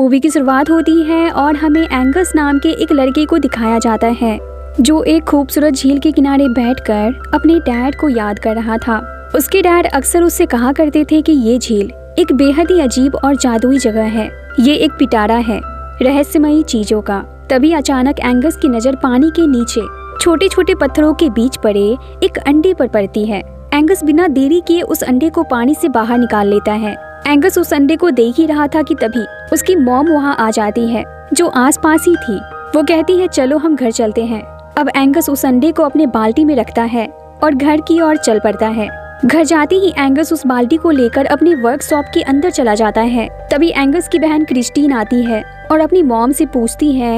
Movie की शुरुआत होती है और हमें एंगस नाम के एक लड़के को दिखाया जाता है जो एक खूबसूरत झील के किनारे बैठकर अपने डैड को याद कर रहा था। उसके डैड अक्सर उससे कहा करते थे कि ये झील एक बेहद ही अजीब और जादुई जगह है, ये एक पिटारा है रहस्यमयी चीजों का। तभी अचानक एंगस की नजर पानी के नीचे छोटे छोटे पत्थरों के बीच पड़े एक अंडे पर पड़ती है। एंगस बिना देरी किए उस अंडे को पानी से बाहर निकाल लेता है। एंगस उस अंडे को देख ही रहा था कि तभी उसकी मॉम वहाँ आ जाती है जो आसपास ही थी। वो कहती है चलो हम घर चलते हैं। अब एंगस उस अंडे को अपने बाल्टी में रखता है और घर की ओर चल पड़ता है। घर जाते ही एंगस उस बाल्टी को लेकर अपनी वर्कशॉप के अंदर चला जाता है। तभी एंगस की बहन क्रिस्टीन आती है और अपनी मॉम से पूछती है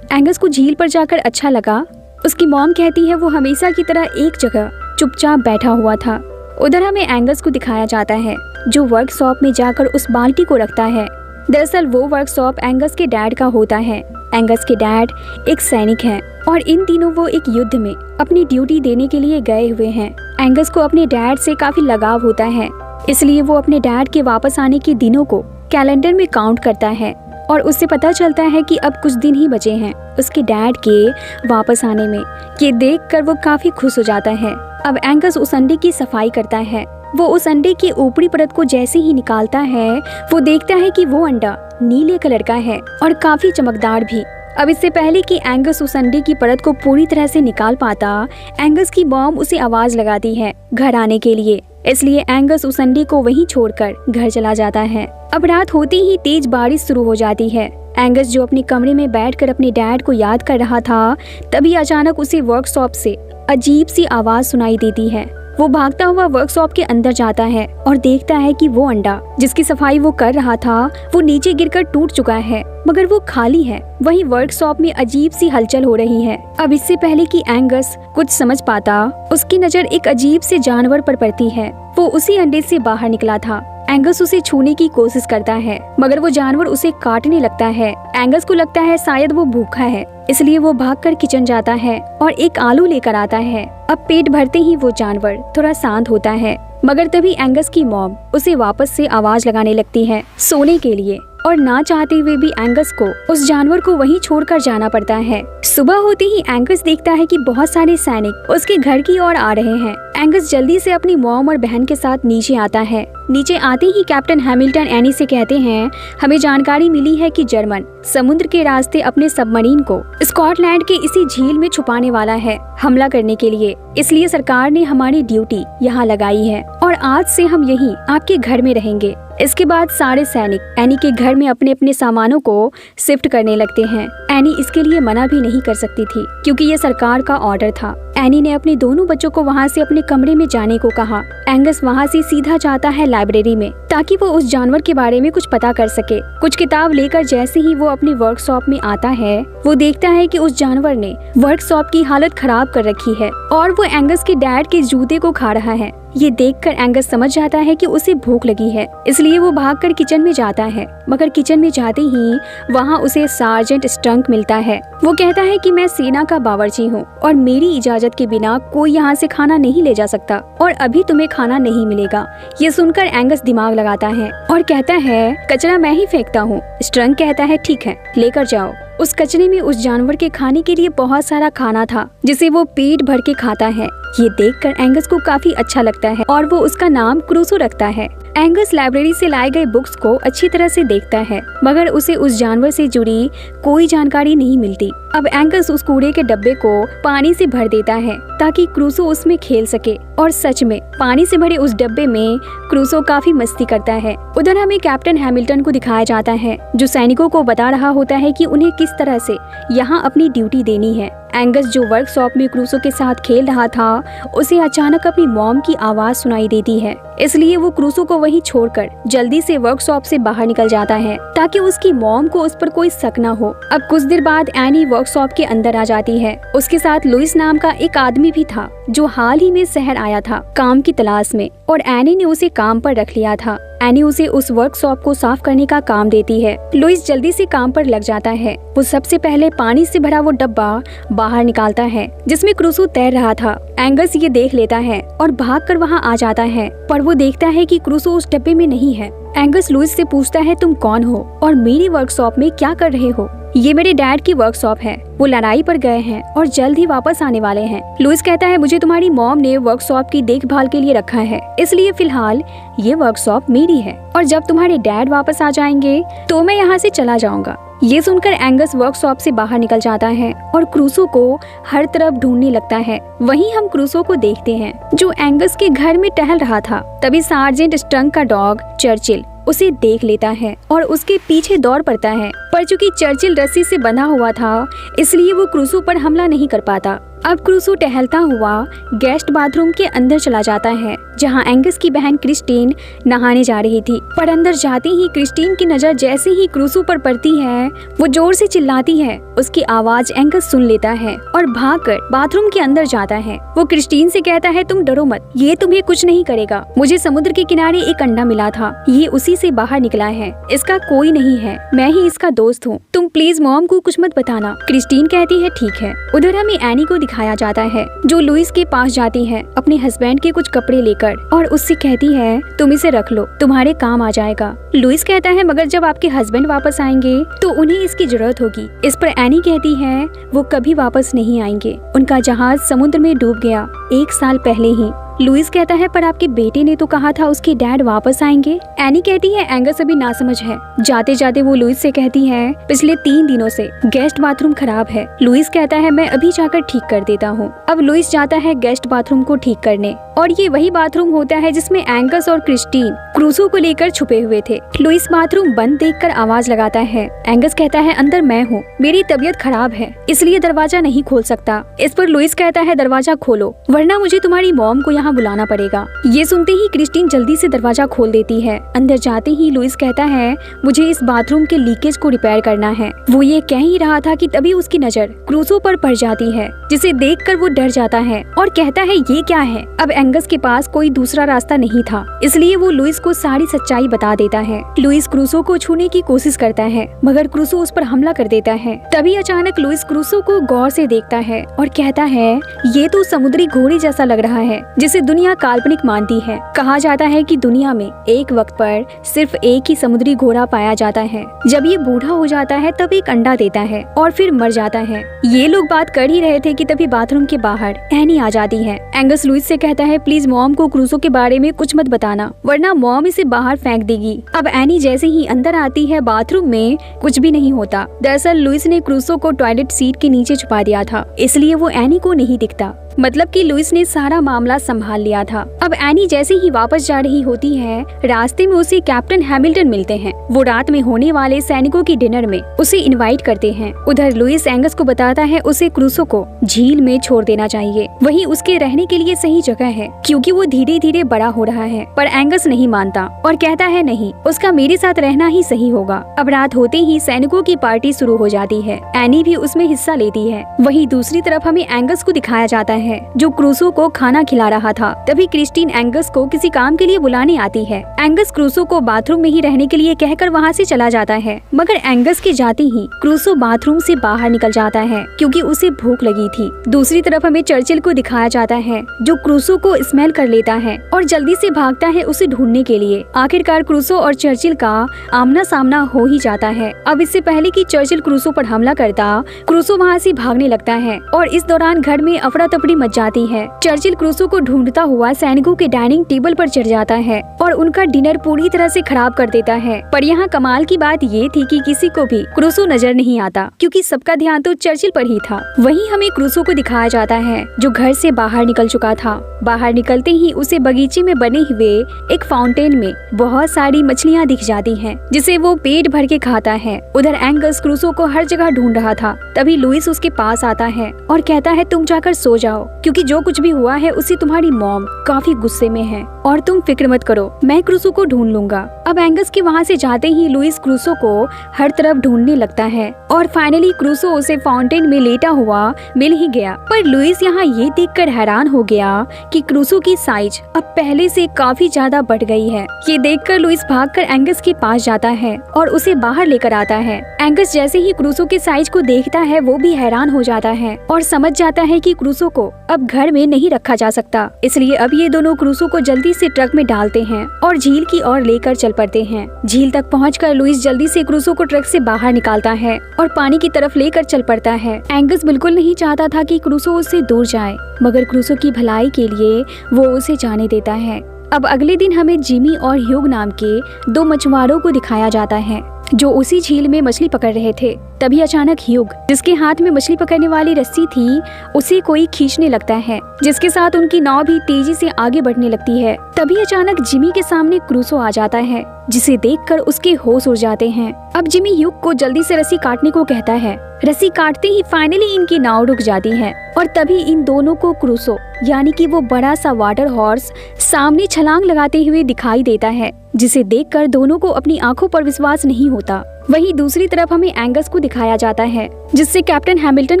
एंगस को झील पर जाकर अच्छा लगा। उसकी मॉम कहती है वो हमेशा की तरह एक जगह चुपचाप बैठा हुआ था। उधर हमें एंगस को दिखाया जाता है जो वर्कशॉप में जाकर उस बाल्टी को रखता है। दरअसल वो वर्कशॉप एंगस के डैड का होता है। एंगस के डैड एक सैनिक हैं और इन दिनों वो एक युद्ध में अपनी ड्यूटी देने के लिए गए हुए हैं। एंगस को अपने डैड से काफी लगाव होता है, इसलिए वो अपने डैड के वापस आने के दिनों को कैलेंडर में काउंट करता है और उससे पता चलता है कि अब कुछ दिन ही बचे हैं उसके डैड के वापस आने में। ये देखकर वो काफी खुश हो जाता है। अब एंगस उस अंडे की सफाई करता है। वो उस अंडे की ऊपरी परत को जैसे ही निकालता है वो देखता है कि वो अंडा नीले कलर का है और काफी चमकदार भी। अब इससे पहले कि एंगस उस अंडे की परत को पूरी तरह से निकाल पाता, एंगस की मॉम उसे आवाज लगाती है घर आने के लिए। इसलिए एंगस उस अंडे को वहीं छोड़कर घर चला जाता है। अब रात होते ही तेज बारिश शुरू हो जाती है। एंगस जो अपने कमरे में बैठकर अपने डैड को याद कर रहा था, तभी अचानक उसे वर्कशॉप से अजीब सी आवाज सुनाई देती है। वो भागता हुआ वर्कशॉप के अंदर जाता है और देखता है कि वो अंडा जिसकी सफाई वो कर रहा था वो नीचे गिरकर टूट चुका है, मगर वो खाली है। वहीं वर्कशॉप में अजीब सी हलचल हो रही है। अब इससे पहले कि एंगस कुछ समझ पाता, उसकी नजर एक अजीब से जानवर पर पड़ती है। वो उसी अंडे से बाहर निकला था। एंगस उसे छूने की कोशिश करता है, मगर वो जानवर उसे काटने लगता है। एंगस को लगता है शायद वो भूखा है, इसलिए वो भागकर किचन जाता है और एक आलू लेकर आता है। अब पेट भरते ही वो जानवर थोड़ा शांत होता है, मगर तभी एंगस की मॉम उसे वापस से आवाज लगाने लगती है सोने के लिए, और ना चाहते हुए भी एंगस को उस जानवर को वहीं छोड़कर जाना पड़ता है। सुबह होते ही एंगस देखता है कि बहुत सारे सैनिक उसके घर की ओर आ रहे हैं। एंगस जल्दी से अपनी मॉम और बहन के साथ नीचे आता है। नीचे आते ही कैप्टन हैमिल्टन एनी से कहते हैं हमें जानकारी मिली है कि जर्मन समुद्र के रास्ते अपने सबमरीन को स्कॉटलैंड के इसी झील में छुपाने वाला है हमला करने के लिए। इसलिए सरकार ने हमारी ड्यूटी यहाँ लगाई है और आज से हम यहीं आपके घर में रहेंगे। इसके बाद सारे सैनिक एनी के घर में अपने अपने सामानों को शिफ्ट करने लगते हैं। एनी इसके लिए मना भी नहीं कर सकती थी क्योंकि ये सरकार का ऑर्डर था। एनी ने अपने दोनों बच्चों को वहाँ से अपने कमरे में जाने को कहा। एंगस वहाँ से सीधा जाता है लाइब्रेरी में ताकि वो उस जानवर के बारे में कुछ पता कर सके। कुछ किताब लेकर जैसे ही वो अपनी वर्कशॉप में आता है, वो देखता है कि उस जानवर ने वर्कशॉप की हालत खराब कर रखी है और वो एंगस के डैड के जूते को खा रहा है। ये देखकर एंगस समझ जाता है कि उसे भूख लगी है, इसलिए वो भागकर किचन में जाता है। मगर किचन में जाते ही वहाँ उसे सार्जेंट स्ट्रंक मिलता है। वो कहता है कि मैं सेना का बावर्ची हूँ और मेरी इजाजत के बिना कोई यहाँ से खाना नहीं ले जा सकता और अभी तुम्हें खाना नहीं मिलेगा। ये सुनकर एंगस दिमाग लगाता है और कहता है कचरा मैं ही फेंकता हूँ। स्ट्रंक कहता है ठीक है, लेकर जाओ। उस कचरे में उस जानवर के खाने के लिए बहुत सारा खाना था जिसे वो पेट भर के खाता है। ये देखकर एंगस को काफी अच्छा लगता है और वो उसका नाम क्रूसो रखता है। एंगस लाइब्रेरी से लाए गए बुक्स को अच्छी तरह से देखता है, मगर उसे उस जानवर से जुड़ी कोई जानकारी नहीं मिलती। अब एंगस उस कूड़े के डब्बे को पानी से भर देता है ताकि क्रूसो उसमें खेल सके, और सच में पानी से भरे उस डब्बे में क्रूसो काफी मस्ती करता है। उधर हमें कैप्टन हैमिल्टन को दिखाया जाता है जो सैनिकों को बता रहा होता है कि उन्हें किस तरह से यहाँ अपनी ड्यूटी देनी है। एंगस जो वर्कशॉप में क्रूसो के साथ खेल रहा था, उसे अचानक अपनी मॉम की आवाज सुनाई देती है, इसलिए वो क्रूसो को वहीं छोड़कर जल्दी से वर्कशॉप से बाहर निकल जाता है ताकि उसकी मॉम को उस पर कोई शक न हो। अब कुछ देर बाद एनी वर्कशॉप के अंदर आ जाती है। उसके साथ लुइस नाम का एक आदमी भी था जो हाल ही में शहर आया था काम की तलाश में, और एनी ने उसे काम पर रख लिया था। एनी उसे उस वर्कशॉप को साफ करने का काम देती है। लुइस जल्दी से काम पर लग जाता है। वो सबसे पहले पानी से भरा वो डब्बा बाहर निकालता है जिसमें क्रूसो तैर रहा था। एंगस ये देख लेता है और भागकर वहाँ आ जाता है, पर वो देखता है कि क्रूसो उस डब्बे में नहीं है। एंगस लुइस से पूछता है, तुम कौन हो और मेरी वर्कशॉप में क्या कर रहे हो? ये मेरे डैड की वर्कशॉप है, वो लड़ाई पर गए हैं और जल्द ही वापस आने वाले हैं। लुइस कहता है, मुझे तुम्हारी मॉम ने वर्कशॉप की देखभाल के लिए रखा है, इसलिए फिलहाल ये वर्कशॉप मेरी है और जब तुम्हारे डैड वापस आ जाएंगे तो मैं यहाँ से चला जाऊंगा। ये सुनकर एंगस वर्कशॉप से बाहर निकल जाता है और क्रूसो को हर तरफ ढूंढने लगता है। वहीं हम क्रूसो को देखते हैं जो एंगस के घर में टहल रहा था। तभी सार्जेंट स्ट्रंग का डॉग चर्चिल उसे देख लेता है और उसके पीछे दौड़ पड़ता है, पर चूंकि चर्चिल रस्सी से बंधा हुआ था इसलिए वो क्रूसो पर हमला नहीं कर पाता। अब क्रूसो टहलता हुआ गेस्ट बाथरूम के अंदर चला जाता है जहां एंगस की बहन क्रिस्टीन नहाने जा रही थी, पर अंदर जाते ही क्रिस्टीन की नजर जैसे ही क्रूसो पर पड़ती है वो जोर से चिल्लाती है। उसकी आवाज एंगस सुन लेता है और भागकर बाथरूम के अंदर जाता है। वो क्रिस्टीन से कहता है, तुम डरो मत, ये तुम्हें कुछ नहीं करेगा। मुझे समुद्र के किनारे एक अंडा मिला था, ये उसी से बाहर निकला है, इसका कोई नहीं है, मैं ही इसका दोस्त हूँ। तुम प्लीज मॉम को कुछ मत बताना। क्रिस्टीन कहती है, ठीक है। उधर हमें एनी को दिखाया जाता है जो लुइस के पास जाती है अपने हस्बैंड के कुछ कपड़े लेकर और उससे कहती है, तुम इसे रख लो, तुम्हारे काम आ जाएगा। लुइस कहता है, मगर जब आपके हस्बैंड वापस आएंगे तो उन्हें इसकी जरूरत होगी। इस पर एनी कहती है, वो कभी वापस नहीं आएंगे, उनका जहाज समुद्र में डूब गया 1 साल पहले ही। लुइस कहता है, पर आपके बेटे ने तो कहा था उसके डैड वापस आएंगे। एनी कहती है, एंगस अभी नासमझ है। जाते जाते वो लुइस से कहती है, पिछले 3 दिनों से गेस्ट बाथरूम खराब है। लुइस कहता है, मैं अभी जाकर ठीक कर देता हूँ। अब लुइस जाता है गेस्ट बाथरूम को ठीक करने और ये वही बाथरूम होता है जिसमें एंगस और क्रिस्टीन क्रूसो को लेकर छुपे हुए थे। लुइस बाथरूम बंद देखकर आवाज लगाता है। एंगस कहता है, अंदर मैं हूँ, मेरी तबीयत खराब है इसलिए दरवाजा नहीं खोल सकता। इस पर लुइस कहता है, दरवाजा खोलो वरना मुझे तुम्हारी मॉम को यहाँ बुलाना पड़ेगा। ये सुनते ही क्रिस्टीन जल्दी से दरवाजा खोल देती है। अंदर जाते ही लुइस कहता है, मुझे इस बाथरूम के लीकेज को रिपेयर करना है। वो ये कह ही रहा था कि तभी उसकी नजर क्रूसो पर पड़ जाती है जिसे देखकर वो डर जाता है और कहता है, ये क्या है? अब एंगस के पास कोई दूसरा रास्ता नहीं था इसलिए वो लुइस को सारी सच्चाई बता देता है। लुइस क्रूसो को छूने की कोशिश करता है मगर क्रूसो उस पर हमला कर देता है। तभी अचानक लुइस क्रूसो को गौर से देखता है और कहता है, ये तो समुद्री घोड़े जैसा लग रहा है जिसे दुनिया काल्पनिक मानती है। कहा जाता है कि दुनिया में एक वक्त पर सिर्फ एक ही समुद्री घोड़ा पाया जाता है। जब ये बूढ़ा हो जाता है तब एक अंडा देता है और फिर मर जाता है। ये लोग बात कर ही रहे थे कि तभी बाथरूम के बाहर एनी आ जाती है। एंगस लुइस से कहता है, प्लीज मॉम को क्रूसो के बारे में कुछ मत बताना वरना मॉम इसे बाहर फेंक देगी। अब एनी जैसे ही अंदर आती है बाथरूम में कुछ भी नहीं होता। दरअसल लुइस ने क्रूसो को टॉयलेट सीट के नीचे छुपा दिया था इसलिए वो एनी को नहीं दिखता। मतलब कि लुइस ने सारा मामला संभाल लिया था। अब एनी जैसे ही वापस जा रही होती है रास्ते में उसे कैप्टन हैमिल्टन मिलते हैं। वो रात में होने वाले सैनिकों की डिनर में उसे इनवाइट करते हैं। उधर लुइस एंगस को बताता है उसे क्रूसो को झील में छोड़ देना चाहिए, वही उसके रहने के लिए सही जगह है क्योंकि वो धीरे धीरे बड़ा हो रहा है। पर एंगस नहीं मानता और कहता है, नहीं, उसका मेरे साथ रहना ही सही होगा। अब रात होते ही सैनिकों की पार्टी शुरू हो जाती है। एनी भी उसमें हिस्सा लेती है। वही दूसरी तरफ हमें एंगस को दिखाया जाता है जो क्रूसो को खाना खिला रहा था। तभी क्रिस्टीन एंगस को किसी काम के लिए बुलाने आती है। एंगस क्रूसो को बाथरूम में ही रहने के लिए कहकर वहाँ से चला जाता है मगर एंगस के जाते ही क्रूसो बाथरूम से बाहर निकल जाता है क्योंकि उसे भूख लगी थी। दूसरी तरफ हमें चर्चिल को दिखाया जाता है जो क्रूसो को स्मेल कर लेता है और जल्दी से भागता है उसे ढूंढने के लिए। आखिरकार क्रूसो और चर्चिल का आमना सामना हो ही जाता है। अब इससे पहले कि चर्चिल क्रूसो पर हमला करता, क्रूसो वहाँ से भागने लगता है और इस दौरान घर में अफरा तफड़ी मच जाती है। चर्चिल क्रूसो को ढूंढता हुआ सैनिकों के डाइनिंग टेबल पर चढ़ जाता है और उनका डिनर पूरी तरह से खराब कर देता है। पर यहाँ कमाल की बात ये थी कि किसी को भी क्रूसो नजर नहीं आता क्योंकि सबका ध्यान तो चर्चिल पर ही था। वहीं हमें क्रूसो को दिखाया जाता है जो घर से बाहर निकल चुका था। बाहर निकलते ही उसे बगीचे में बने हुए एक फाउंटेन में बहुत सारी मछलियाँ दिख जाती हैं जिसे वो पेट भर के खाता है। उधर एंगस क्रूसो को हर जगह ढूंढ रहा था। तभी लुइस उसके पास आता है और कहता है, तुम जाकर सो जाओ क्योंकि जो कुछ भी हुआ है उससे तुम्हारी मॉम काफी गुस्से में है और तुम फिक्र मत करो, मैं क्रूसो को ढूंढ लूंगा। अब एंगस के वहाँ से जाते ही लुइस क्रूसो को हर तरफ ढूंढने लगता है और फाइनली क्रूसो उसे फाउंटेन में लेटा हुआ मिल ही गया। पर लुइस यहाँ ये देखकर हैरान हो गया कि क्रूसो की साइज अब पहले से काफी ज्यादा बढ़ गई है। ये देखकर लुइस भागकर एंगस के पास जाता है और उसे बाहर लेकर आता है। एंगस जैसे ही क्रूसो के साइज को देखता है वो भी हैरान हो जाता है और समझ जाता है कि क्रूसो को अब घर में नहीं रखा जा सकता। इसलिए अब ये दोनों क्रूसो को जल्दी से ट्रक में डालते हैं और झील की ओर लेकर चल पड़ते हैं। झील तक पहुंचकर लुइस जल्दी से क्रूसो को ट्रक से बाहर निकालता है और पानी की तरफ लेकर चल पड़ता है। एंगस बिल्कुल नहीं चाहता था कि क्रूसो उससे दूर जाए, मगर क्रूसो की भलाई के लिए वो उसे जाने देता है। अब अगले दिन हमें जिमी और ह्यूग नाम के दो मछुआरों को दिखाया जाता है जो उसी झील में मछली पकड़ रहे थे। तभी अचानक ह्यूग, जिसके हाथ में मछली पकड़ने वाली रस्सी थी, उसे कोई खींचने लगता है, जिसके साथ उनकी नाव भी तेजी से आगे बढ़ने लगती है। तभी अचानक जिमी के सामने क्रूसो आ जाता है, जिसे देखकर उसके होश उड़ जाते हैं। अब जिमी ह्यूग को जल्दी से रस्सी काटने को कहता है। रस्सी काटते ही फाइनली इनकी नाव रुक जाती है और तभी इन दोनों को क्रूसो यानी कि वो बड़ा सा वाटर हॉर्स सामने छलांग लगाते हुए दिखाई देता है, जिसे देखकर दोनों को अपनी आंखों पर विश्वास नहीं होता। वहीं दूसरी तरफ हमें एंगस को दिखाया जाता है, जिससे कैप्टन हैमिल्टन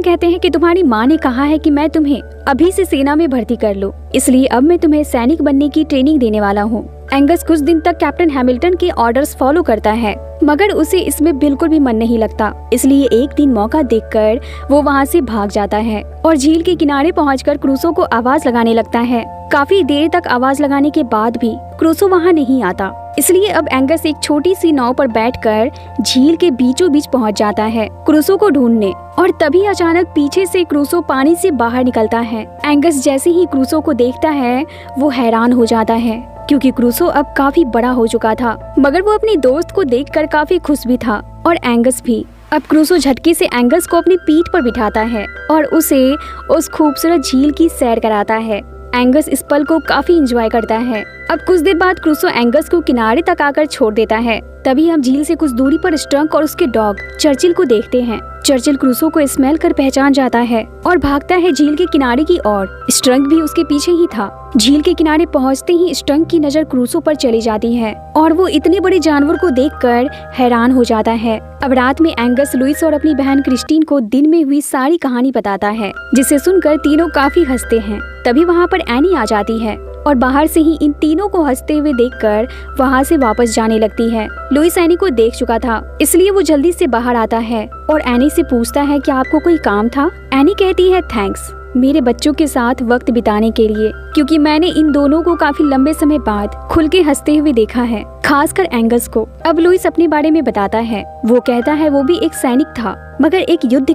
कहते हैं कि तुम्हारी माँ ने कहा है कि मैं तुम्हें अभी से सेना में भर्ती कर लूं, इसलिए अब मैं तुम्हें सैनिक बनने की ट्रेनिंग देने वाला हूँ। एंगस कुछ दिन तक कैप्टन हैमिल्टन के ऑर्डर्स फॉलो करता है, मगर उसे इसमें बिल्कुल भी मन नहीं लगता। इसलिए एक दिन मौका देखकर वो वहाँ से भाग जाता है और झील के किनारे पहुंचकर क्रूसो को आवाज लगाने लगता है। काफी देर तक आवाज लगाने के बाद भी क्रूसो वहाँ नहीं आता। इसलिए अब एंगस एक छोटी सी नाव पर बैठकर झील के बीचों बीच पहुंच जाता है क्रूसो को ढूंढने। और तभी अचानक पीछे से क्रूसो पानी से बाहर निकलता है। एंगस जैसे ही क्रूसो को देखता है वो हैरान हो जाता है, क्योंकि क्रूसो अब काफी बड़ा हो चुका था, मगर वो अपने दोस्त को देखकर काफी खुश भी था और एंगस भी। अब क्रूसो झटके से एंगस को अपनी पीठ पर बिठाता है और उसे उस खूबसूरत झील की सैर कराता है। एंगस इस पल को काफी एंजॉय करता है। अब कुछ देर बाद क्रूसो एंगस को किनारे तक आकर छोड़ देता है। तभी हम झील से कुछ दूरी पर स्ट्रंक और उसके डॉग चर्चिल को देखते हैं। चर्चिल क्रूसो को स्मेल कर पहचान जाता है और भागता है झील के किनारे की ओर। स्ट्रंक भी उसके पीछे ही था। झील के किनारे पहुंचते ही स्ट्रंक की नजर क्रूसो पर चली जाती है और वो इतने बड़े जानवर को देखकर हैरान हो जाता है। अब रात में एंगस लुइस और अपनी बहन क्रिस्टीन को दिन में हुई सारी कहानी बताता है, जिसे सुनकर तीनों काफी हंसते हैं। तभी वहाँ पर एनी आ जाती है और बाहर से ही इन तीनों को हंसते हुए देखकर वहाँ से वापस जाने लगती है। लुइस एनी को देख चुका था, इसलिए वो जल्दी से बाहर आता है और एनी से पूछता है कि आपको कोई काम था। एनी कहती है थैंक्स मेरे बच्चों के साथ वक्त बिताने के लिए, क्योंकि मैंने इन दोनों को काफी लंबे समय बाद खुल के हंसते हुए देखा है, खासकर एंगस को। अब लुइस अपने बारे में बताता है। वो कहता है वो भी एक सैनिक था, मगर एक युद्ध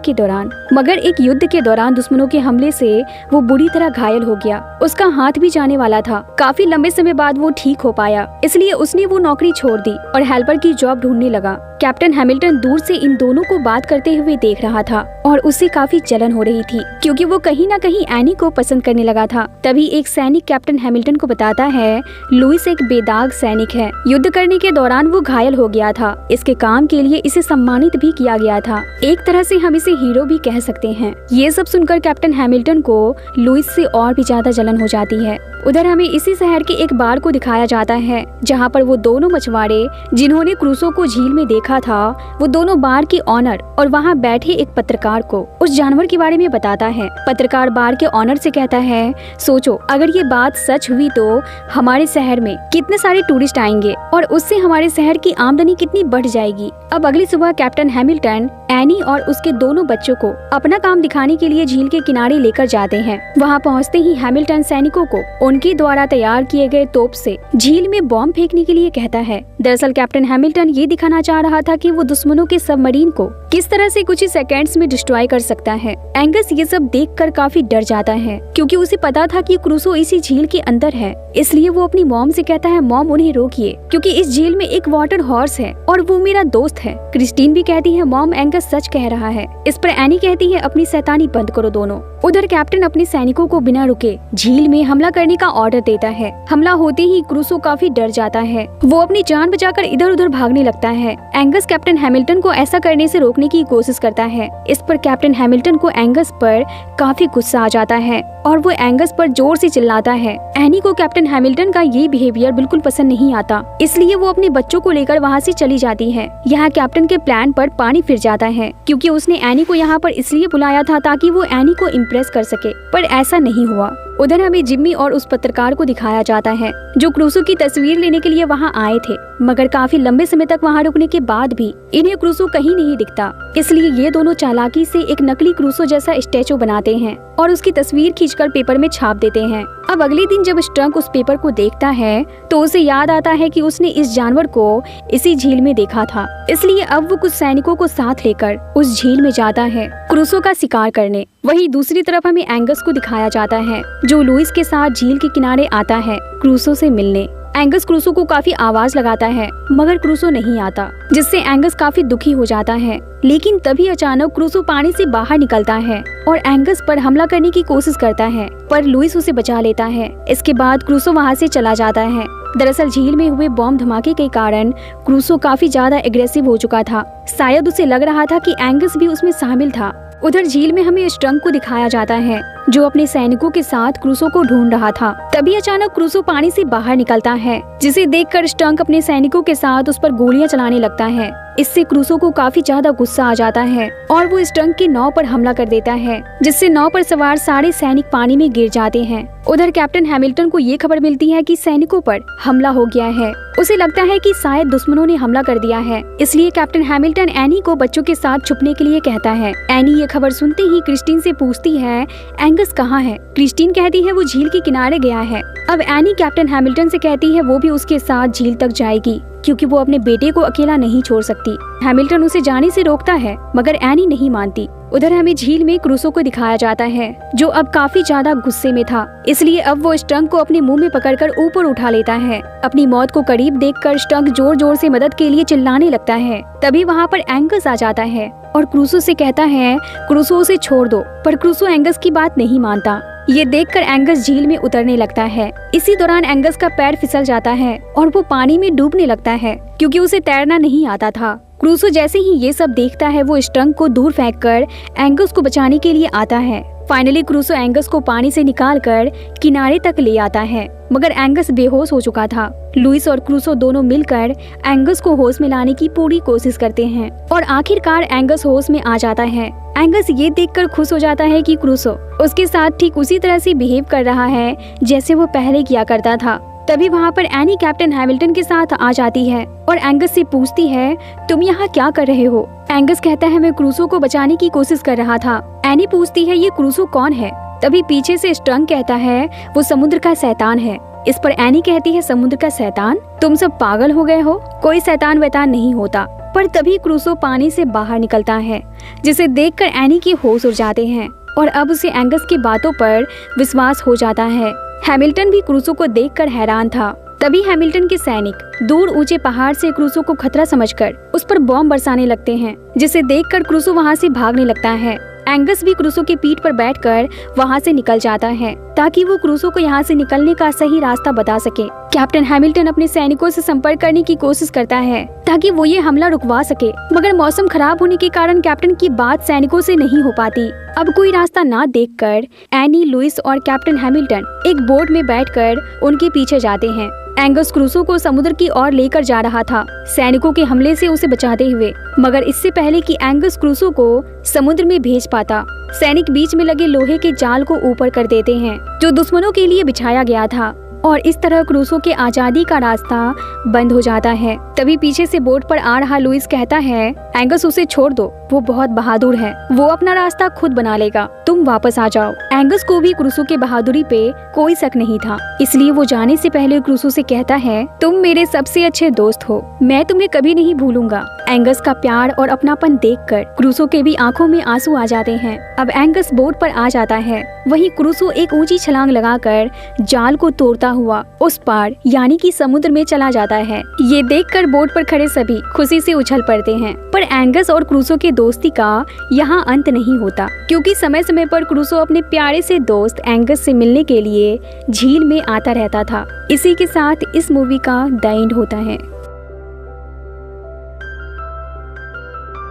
के दौरान दुश्मनों के हमले से वो बुरी तरह घायल हो गया। उसका हाथ भी जाने वाला था। काफी लंबे समय बाद वो ठीक हो पाया, इसलिए उसने वो नौकरी छोड़ दी और हेल्पर की जॉब ढूंढने लगा। कैप्टन हैमिल्टन दूर से इन दोनों को बात करते हुए देख रहा था और उसे काफी जलन हो रही थी, क्योंकि वो कहीं न कहीं एनी को पसंद करने लगा था। तभी एक सैनिक कैप्टन हैमिल्टन को बताता है लुइस एक बेदाग सैनिक है। युद्ध करने के दौरान वो घायल हो गया था। इसके काम के लिए इसे सम्मानित भी किया गया था। एक तरह से हम इसे हीरो भी कह सकते हैं। ये सब सुनकर कैप्टन हैमिल्टन को लुइस से और भी ज्यादा जलन हो जाती है। उधर हमें इसी शहर के एक बार को दिखाया जाता है, जहाँ पर वो दोनों मछुआरे जिन्होंने क्रूसो को झील में देखा था, वो दोनों बार के ऑनर और वहाँ बैठे एक पत्रकार को उस जानवर के बारे में बताता है। पत्रकार बार के ऑनर से कहता है, सोचो अगर ये बात सच हुई तो हमारे शहर में कितने सारे टूरिस्ट आएंगे और उससे हमारे शहर की आमदनी कितनी बढ़ जाएगी। अब अगली सुबह कैप्टन हैमिल्टन एनी और उसके दोनों बच्चों को अपना काम दिखाने के लिए झील के किनारे लेकर जाते हैं। वहाँ पहुँचते ही हैमिल्टन सैनिकों को उनके द्वारा तैयार किए गए तोप से झील में बॉम्ब फेंकने के लिए कहता है। दरअसल कैप्टन हैमिल्टन ये दिखाना चाह रहा था कि वो दुश्मनों के सबमरीन को किस तरह से कुछ ही सेकंड्स में डिस्ट्रॉय कर सकता है। एंगस ये सब देखकर काफी डर जाता है, क्योंकि उसे पता था कि क्रूसो इसी झील के अंदर है। इसलिए वो अपनी मॉम से कहता है, मॉम उन्हें रोकिए, क्योंकि इस झील में एक वाटर हॉर्स है और वो मेरा दोस्त है। क्रिस्टीन भी कहती है, मॉम एंगस सच कह रहा है। इस पर एनी कहती है, अपनी शैतानी बंद करो दोनों। उधर कैप्टन अपने सैनिकों को बिना रुके झील में हमला करने का ऑर्डर देता है। हमला होते ही क्रूसो काफी डर जाता है। वो अपनी जान बचाकर इधर उधर भागने लगता है। एंगस कैप्टन हैमिल्टन को ऐसा करने से रोकने की कोशिश करता है। इस पर कैप्टन हैमिल्टन को एंगस पर काफी गुस्सा आ जाता है और वो एंगस पर जोर से चिल्लाता है। एनी को कैप्टन हैमिल्टन का ये बिहेवियर बिल्कुल पसंद नहीं आता, इसलिए वो अपने बच्चों को लेकर वहाँ से चली जाती है। यहाँ कैप्टन के प्लान पर पानी फिर जाता है, क्योंकि उसने एनी को यहाँ पर इसलिए बुलाया था ताकि वो एनी को इम्प्रेस कर सके, पर ऐसा नहीं हुआ। उधर हमें जिम्मी और उस पत्रकार को दिखाया जाता है जो क्रूसो की तस्वीर लेने के लिए वहाँ आए थे, मगर काफी लंबे समय तक वहाँ रुकने के बाद भी इन्हें क्रूसो कहीं नहीं दिखता। इसलिए ये दोनों चालाकी से एक नकली क्रूसो जैसा स्टैचू बनाते हैं और उसकी तस्वीर खींचकर पेपर में छाप देते हैं। अब अगले दिन जब स्ट्रंक उस पेपर को देखता है तो उसे याद आता है कि उसने इस जानवर को इसी झील में देखा था, इसलिए अब वो कुछ सैनिकों को साथ लेकर उस झील में जाता है क्रूसो का शिकार करने। वहीं दूसरी तरफ हमें एंगस को दिखाया जाता है जो लुइस के साथ झील के किनारे आता है क्रूसो से मिलने। एंगस क्रूसो को काफी आवाज लगाता है, मगर क्रूसो नहीं आता, जिससे एंगस काफी दुखी हो जाता है। लेकिन तभी अचानक क्रूसो पानी से बाहर निकलता है और एंगस पर हमला करने की कोशिश करता है, पर लुइस उसे बचा लेता है। इसके बाद क्रूसो वहाँ से चला जाता है। दरअसल झील में हुए बॉम्ब धमाके के कारण क्रूसो काफी ज्यादा एग्रेसिव हो चुका था। शायद उसे लग रहा था कि एंगस भी उसमें शामिल था। उधर झील में हमें स्ट्रंक को दिखाया जाता है जो अपने सैनिकों के साथ क्रूसो को ढूंढ रहा था। तभी अचानक क्रूसो पानी से बाहर निकलता है, जिसे देखकर स्ट्रंक अपने सैनिकों के साथ उस पर गोलियां चलाने लगता है। इससे क्रूसो को काफी ज्यादा गुस्सा आ जाता है और वो स्ट्रंक की नाव पर हमला कर देता है, जिससे नाव पर सवार सारे सैनिक पानी में गिर जाते हैं। उधर कैप्टन हैमिल्टन को ये खबर मिलती है कि सैनिकों पर हमला हो गया है। उसे लगता है कि शायद दुश्मनों ने हमला कर दिया है, इसलिए कैप्टन हैमिल्टन एनी को बच्चों के साथ छुपने के लिए कहता है। एनी ये खबर सुनते ही क्रिस्टीन से पूछती है एंगस कहाँ है। क्रिस्टीन कहती है वो झील के किनारे गया है। अब एनी कैप्टन हैमिल्टन से कहती है वो भी उसके साथ झील तक जाएगी, क्योंकि वो अपने बेटे को अकेला नहीं छोड़ सकती। हैमिल्टन उसे जाने से रोकता है, मगर एनी नहीं मानती। उधर हमें झील में क्रूसो को दिखाया जाता है जो अब काफी ज्यादा गुस्से में था, इसलिए अब वो स्ट्रंक को अपने मुंह में पकड़कर ऊपर उठा लेता है। अपनी मौत को करीब देखकर स्ट्रंक जोर जोर से मदद के लिए चिल्लाने लगता है। तभी वहाँ पर एंगस आ जाता है और क्रूसो से कहता है क्रूसो उसे छोड़ दो, पर क्रूसो एंगस की बात नहीं मानता। ये देखकर एंगस झील में उतरने लगता है। इसी दौरान एंगस का पैर फिसल जाता है और वो पानी में डूबने लगता है, क्योंकि उसे तैरना नहीं आता था। क्रूसो जैसे ही ये सब देखता है वो स्ट्रंक को दूर फेंककर एंगस को बचाने के लिए आता है। फाइनली क्रूसो एंगस को पानी से निकालकर किनारे तक ले आता है, मगर एंगस बेहोश हो चुका था। लुइस और क्रूसो दोनों मिलकर एंगस को होश में लाने की पूरी कोशिश करते हैं और आखिरकार एंगस होश में आ जाता है। एंगस ये देखकर खुश हो जाता है कि क्रूसो उसके साथ ठीक उसी तरह से बिहेव कर रहा है जैसे वो पहले किया करता था। तभी वहाँ पर एनी कैप्टन हैमिल्टन के साथ आ जाती है और एंगस से पूछती है तुम यहाँ क्या कर रहे हो। एंगस कहता है मैं क्रूसो को बचाने की कोशिश कर रहा था। एनी पूछती है ये क्रूसो कौन है। तभी पीछे से स्ट्रंक कहता है वो समुद्र का शैतान है। इस पर एनी कहती है समुद्र का शैतान, तुम सब पागल हो गए हो, कोई शैतान वैतान नहीं होता। पर तभी क्रूसो पानी से बाहर निकलता है, जिसे देखकर एनी की होश उड़ जाते हैं और अब उसे एंगस की बातों पर विश्वास हो जाता है। हैमिल्टन भी क्रूसो को देखकर हैरान था। तभी हैमिल्टन के सैनिक दूर ऊंचे पहाड़ से क्रूसो को खतरा समझकर उस पर बॉम्ब बरसाने लगते हैं, जिसे देखकर क्रूसो वहां से भागने लगता है। एंगस भी क्रूसो के पीठ पर बैठकर वहां से निकल जाता है ताकि वो क्रूसो को यहाँ से निकलने का सही रास्ता बता सके। कैप्टन हैमिल्टन अपने सैनिकों से संपर्क करने की कोशिश करता है ताकि वो ये हमला रुकवा सके, मगर मौसम खराब होने के कारण कैप्टन की बात सैनिकों से नहीं हो पाती। अब कोई रास्ता ना देखकर एनी, लुइस और कैप्टन हैमिल्टन एक बोट में बैठकर उनके पीछे जाते हैं। एंगस क्रूसो को समुद्र की ओर लेकर जा रहा था, सैनिकों के हमले से उसे बचाते हुए, मगर इससे पहले कि एंगस क्रूसो को समुद्र में भेज पाता, सैनिक बीच में लगे लोहे के जाल को ऊपर कर देते हैं जो दुश्मनों के लिए बिछाया गया था, और इस तरह क्रूसो के आजादी का रास्ता बंद हो जाता है। तभी पीछे से बोट पर आ रहा लुइस कहता है एंगस उसे छोड़ दो, वो बहुत बहादुर है, वो अपना रास्ता खुद बना लेगा, तुम वापस आ जाओ। एंगस को भी क्रूसो के बहादुरी पे कोई शक नहीं था, इसलिए वो जाने से पहले क्रूसो से कहता है तुम मेरे सबसे अच्छे दोस्त हो, मैं तुम्हें कभी नहीं भूलूंगा। एंगस का प्यार और अपनापन देखकर क्रूसो के भी आंखों में आंसू आ जाते हैं। अब एंगस बोट पर आ जाता है, वहीं क्रूसो एक ऊंची छलांग लगाकर जाल को तोड़ता हुआ उस पार यानी कि समुद्र में चला जाता है। ये देखकर बोट पर खड़े सभी खुशी से उछल पड़ते हैं। पर एंगस और क्रूसो के दोस्ती का यहाँ अंत नहीं होता, क्योंकि समय समय पर क्रूसो अपने प्यारे से दोस्त एंगस से मिलने के लिए झील में आता रहता था। इसी के साथ इस मूवी का द एंड होता है।